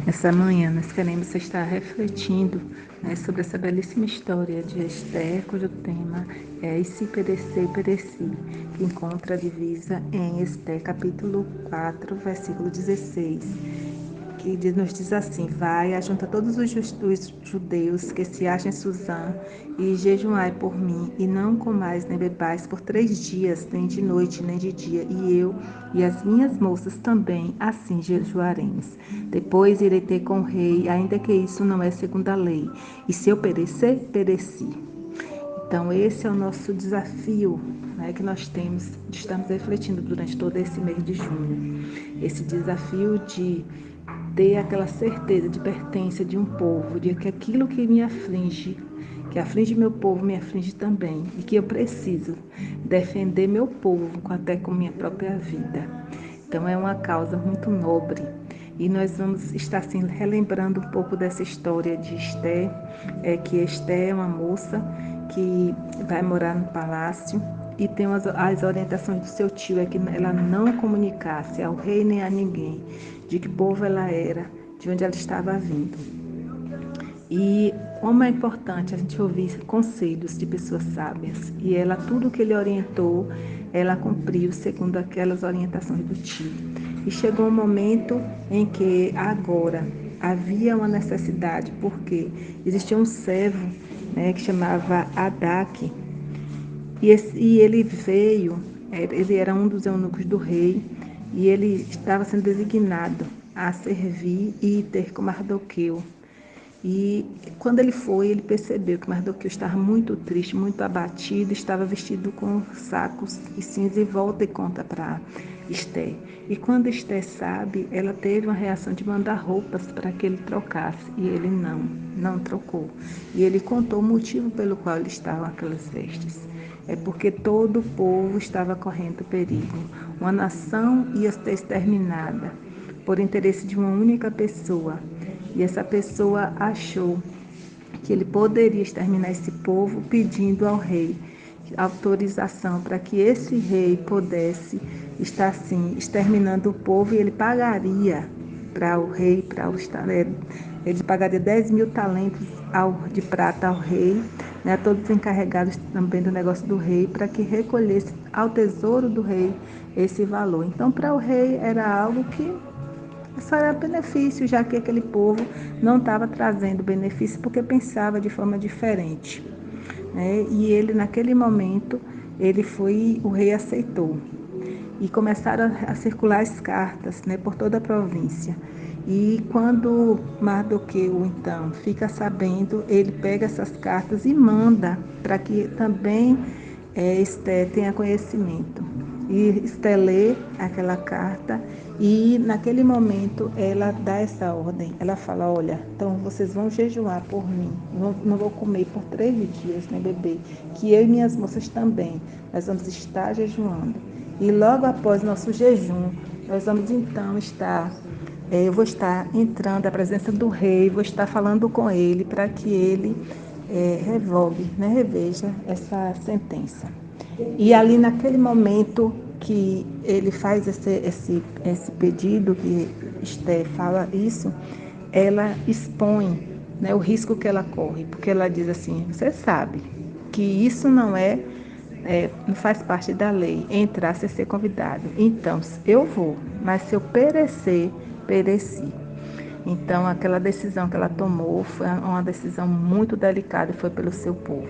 Essa manhã nós queremos estar refletindo, sobre essa belíssima história de Esther, cujo tema é "E se perecer, pereci", que encontra a divisa em Esther capítulo 4, versículo 16, que nos diz assim: vai, ajunta todos os judeus que se acham em Suzã, e jejuai por mim, e não comais nem bebais por 3 dias, nem de noite, nem de dia, e eu e as minhas moças também assim jejuaremos. Depois irei ter com o rei, ainda que isso não é segundo a lei, e se eu perecer, pereci. Então, esse é o nosso desafio, que nós estamos refletindo durante todo esse mês de junho. Esse desafio de ter aquela certeza de pertença de um povo, de que aquilo que me aflige, que aflige meu povo, me aflige também, e que eu preciso defender meu povo até com minha própria vida. Então, é uma causa muito nobre. E nós vamos estar assim, relembrando um pouco dessa história de Esther, que Esther é uma moça que vai morar no palácio e tem as orientações do seu tio, é que ela não comunicasse ao rei nem a ninguém de que povo ela era, de onde ela estava vindo. E como é importante a gente ouvir conselhos de pessoas sábias. E ela, tudo que ele orientou, ela cumpriu segundo aquelas orientações do tio. E chegou um momento em que agora havia uma necessidade, porque existia um servo, que chamava Adak, e ele veio, ele era um dos eunucos do rei, e ele estava sendo designado a servir e ter com Mardoqueu. E quando ele foi, ele percebeu que Mardoqueu estava muito triste, muito abatido, estava vestido com sacos e cinza, e volta e conta para Esther. E quando Esther sabe, ela teve uma reação de mandar roupas para que ele trocasse, e ele não trocou. E ele contou o motivo pelo qual ele estava com aquelas vestes. É porque todo o povo estava correndo perigo. Uma nação ia ser exterminada por interesse de uma única pessoa. E essa pessoa achou que ele poderia exterminar esse povo pedindo ao rei autorização para que esse rei pudesse estar assim exterminando o povo, e ele pagaria para o rei, ele pagaria 10.000 talentos de prata ao rei, a todos os encarregados também do negócio do rei, para que recolhesse ao tesouro do rei esse valor. Então, para o rei era algo que só era benefício, já que aquele povo não estava trazendo benefício porque pensava de forma diferente. E ele, naquele momento, o rei aceitou. E começaram a circular as cartas, por toda a província. E quando Mardoqueu, então, fica sabendo, ele pega essas cartas e manda para que também Esther tenha conhecimento. E Esther lê aquela carta, e naquele momento ela dá essa ordem. Ela fala: olha, então vocês vão jejuar por mim, não vou comer por 3 dias, nem beber, que eu e minhas moças também, nós vamos estar jejuando. E logo após nosso jejum, nós vamos então eu vou estar entrando à presença do rei, vou estar falando com ele para que ele revogue, reveja essa sentença. E ali naquele momento que ele faz esse pedido, que Esther fala isso, ela expõe, o risco que ela corre, porque ela diz assim: você sabe que isso não faz parte da lei, entrar sem ser convidado. Então, eu vou, mas se eu perecer, pereci. Então, aquela decisão que ela tomou foi uma decisão muito delicada, e foi pelo seu povo.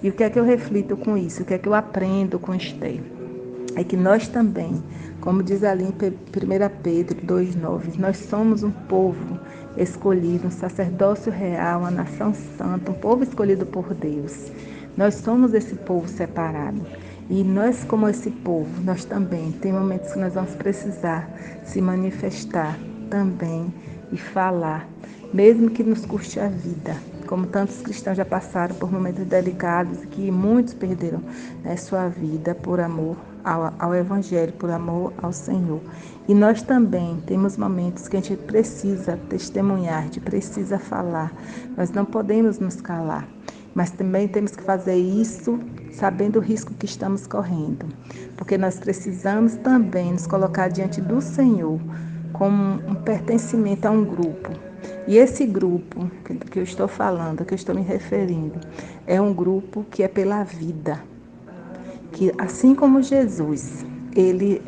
E o que é que eu reflito com isso? O que é que eu aprendo com Esther? É que nós também, como diz ali em 1 Pedro 2,9, nós somos um povo escolhido, um sacerdócio real, uma nação santa, um povo escolhido por Deus. Nós somos esse povo separado. E nós, como esse povo, nós também tem momentos que nós vamos precisar se manifestar também e falar, mesmo que nos custe a vida. Como tantos cristãos já passaram por momentos delicados, que muitos perderam sua vida por amor ao Evangelho, por amor ao Senhor. E nós também temos momentos que a gente precisa testemunhar, a gente precisa falar. Nós não podemos nos calar, mas também temos que fazer isso sabendo o risco que estamos correndo, porque nós precisamos também nos colocar diante do Senhor, como um pertencimento a um grupo. E esse grupo que eu estou falando, que eu estou me referindo, é um grupo que é pela vida. Que assim como Jesus, ele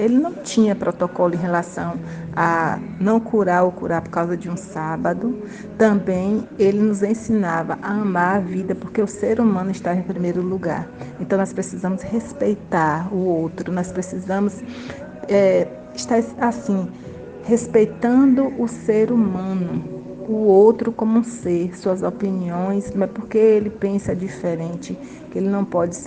não tinha protocolo em relação a não curar ou curar por causa de um sábado, também ele nos ensinava a amar a vida, porque o ser humano está em primeiro lugar. Então nós precisamos respeitar o outro, nós precisamos estar assim, respeitando o ser humano, o outro como um ser, suas opiniões, não é porque ele pensa diferente que ele não pode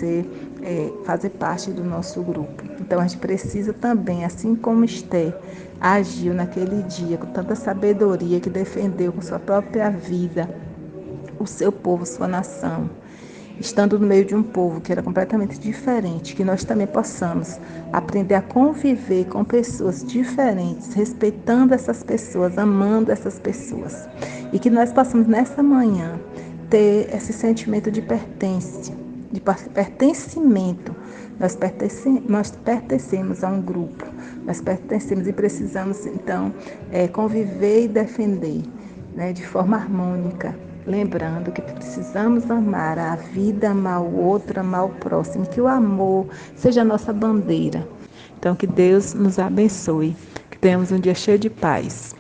fazer parte do nosso grupo. Então a gente precisa também, assim como Esther agiu naquele dia com tanta sabedoria, que defendeu com sua própria vida o seu povo, sua nação, estando no meio de um povo que era completamente diferente, que nós também possamos aprender a conviver com pessoas diferentes, respeitando essas pessoas, amando essas pessoas. E que nós possamos nessa manhã ter esse sentimento de pertencimento. Nós pertencemos a um grupo, nós pertencemos e precisamos, então, conviver e defender, né, de forma harmônica, lembrando que precisamos amar a vida, amar o outro, amar o próximo, que o amor seja a nossa bandeira. Então, que Deus nos abençoe, que tenhamos um dia cheio de paz.